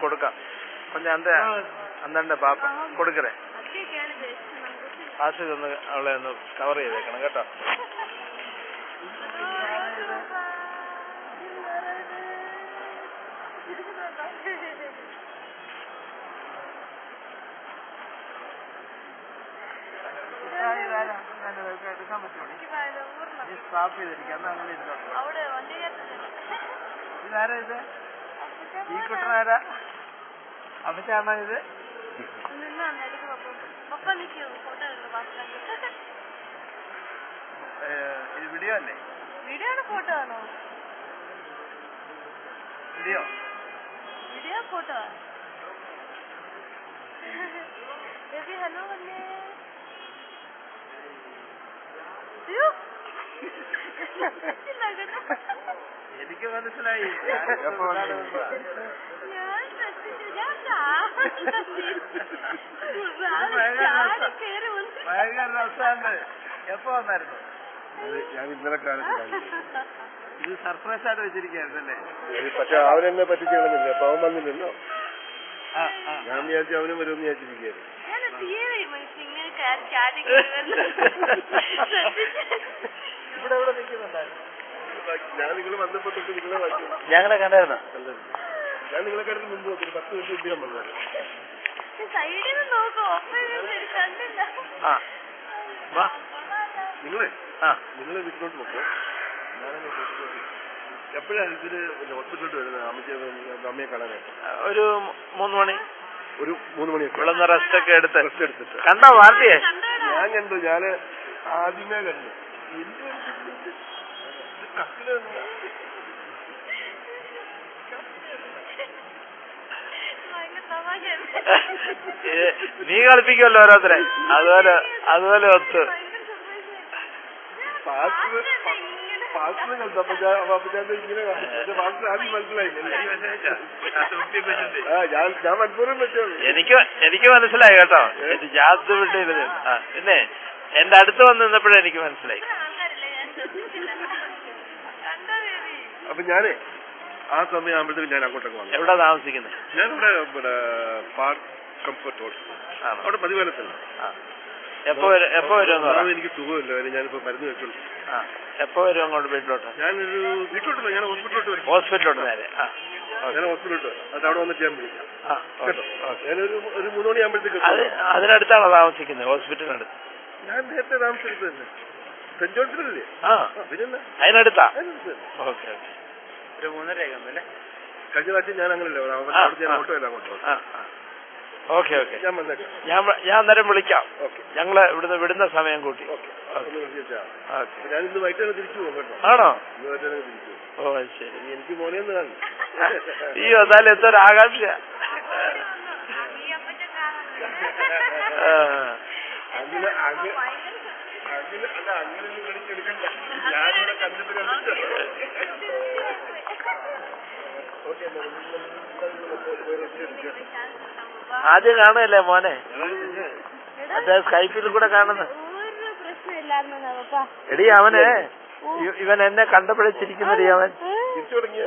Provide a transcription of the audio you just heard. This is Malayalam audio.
கொடுക്കാം கொஞ்சம் அந்த പാപ്പ കൊടുക്കറേ ആശുപത്രി ഒന്ന് അവളെ ഒന്ന് കവർ ചെയ്തേക്കണം കേട്ടോ. എടുക്കാൻ പറ്റുമോ? സ്റ്റാപ്പ് ചെയ്തിരിക്കാം. എന്നാ അങ്ങനെ ഇരുന്നോട്ടെ. ഇതാരാ ഇത്? ഈ കുട്ടനാരാ? അമ്മച്ചാണോ ഇത്? ഇത് വീഡിയോ അല്ലേ? വീഡിയോ ആണോ ഫോട്ടോ ആണോ? Video video photo. Baby hello വന്നേ. എനിക്ക് മനസ്സിലായി. ഭയങ്കര രസമാണ്. എപ്പോ വന്നായിരുന്നു? ഞാൻ ഇന്നലെ കാലത്ത് ഇത് സർപ്രൈസ് ആയിട്ട് വെച്ചിരിക്കുകയായിരുന്നല്ലേ? പക്ഷെ അവനെന്നെ പറ്റിച്ചേളുന്നില്ല. അപ്പൊ അവൻ വന്നില്ലല്ലോ. ഞാൻ വിചാരിച്ചു അവനും വരുമെന്ന് വിചാരിച്ചിരിക്കുകയായിരുന്നു. ഇവിടെ ഇവിടെ നിൽക്കുന്നുണ്ടായിരുന്നു. ഞാൻ നിങ്ങൾ വന്നപ്പോ തൊട്ട് നിങ്ങളെ വായിച്ചു. ഞങ്ങളെ കണ്ടായിരുന്നോ? ഞാൻ നിങ്ങളെ കണ്ടിട്ട് മുമ്പ് ഒരു 10 മിനിറ്റ് ഇദ്ദേഹം വന്നത്. നിങ്ങള് വീട്ടിലോട്ട് നോക്കോ. എപ്പോഴാണ് ഇതിന് ഹോസ്പിറ്റലിലോട്ട് വരുന്നത്? അമ്മയെ കാണാനായിട്ട് ഒരു 3 മണി. ഒരു 3 മണിയൊക്കെ ഇവിടെ റെസ്റ്റ് ഒക്കെ എടുത്തിട്ട് കണ്ടോ പാർട്ടിയെ? ഞാൻ കണ്ടു. ഞാന് ആദ്യമേ കണ്ടു. നീ കളിപ്പിക്കുമല്ലോ ഓരോരുത്തരെ. അതുപോലെ ഒത്ത് ഞാൻ മനഃപൂർവ്വം വെച്ചോളൂ. എനിക്ക് മനസ്സിലായി കേട്ടോ. ജാത്ത് വിട്ടിരുന്നു. പിന്നെ എന്റെ അടുത്ത് വന്ന് നിന്നപ്പോഴേ എനിക്ക് മനസ്സിലായി. അപ്പൊ ഞാനേ ആ സമയം ആകുമ്പോഴത്തേക്ക് ഞാൻ അങ്ങോട്ടൊക്കെ വന്നു. എവിടെ താമസിക്കുന്നത്? ഞാനിവിടെ പാർക്ക് കംഫർട്ട് ഹോട്ടൽ അവിടെ പതിവാലത്തല്ല. എപ്പോ വരും? എനിക്ക് സുഖമില്ല. ഞാനിപ്പോ മരുന്ന് വെച്ചോളൂ. എപ്പോ വരും അങ്ങോട്ട് വീട്ടിലോട്ട്? ഞാനൊരു വീട്ടിലോട്ടില്ല, ഞാൻ ഹോസ്പിറ്റലിലോട്ട് വരും. ഹോസ്പിറ്റലിലോട്ട് നേരെ? ഞാൻ ഹോസ്പിറ്റലിലോട്ട് അത് അവിടെ വന്നിട്ട് ഞാൻ വിളിക്കാം കേട്ടോ. ഞാനൊരു 3 മണിയാകുമ്പോഴത്തേക്ക്. അതിനടുത്താണോ താമസിക്കുന്നത്? ഹോസ്പിറ്റലിനടുത്ത്? ഞാൻ നേരത്തെ താമസിച്ചത് തന്നെ സെന്റ് ജോൺസിലല്ലേ? പിന്നെ അതിനടുത്താ? ഓക്കെ. ഒരു 3:30 അല്ലേ? കഴിഞ്ഞ പ്രാവശ്യം ഞാൻ അങ്ങനല്ലേ ഓട്ടോ അല്ല അങ്ങോട്ടോ. ഓക്കെ. ഞാൻ അന്നേരം വിളിക്കാം. ഞങ്ങള് ഇവിടുന്ന് വിടുന്ന സമയം കൂട്ടി. ഞാൻ ഇന്ന് വൈകിട്ട് തിരിച്ചു പോകും കേട്ടോ. ആണോ? ഇന്ന് വൈകിട്ട് തിരിച്ചു പോകും. ഓ ശരി. എനിക്ക് മോനെ ഒന്ന് കാണും. ഈ വന്നാലും എന്തൊരു ആകാംക്ഷ. ഞാനിവിടെ കണ്ടിട്ട് ആദ്യം കാണുകയല്ലേ മോനെ? മറ്റേ സ്കൈപ്പിൽ കൂടെ കാണുന്നു. എടി അവന് ഇവൻ എന്നെ കണ്ടപ്പോഴേ ചിരിക്കുന്നടി അവൻ. തിരിച്ചു തുടങ്ങിയ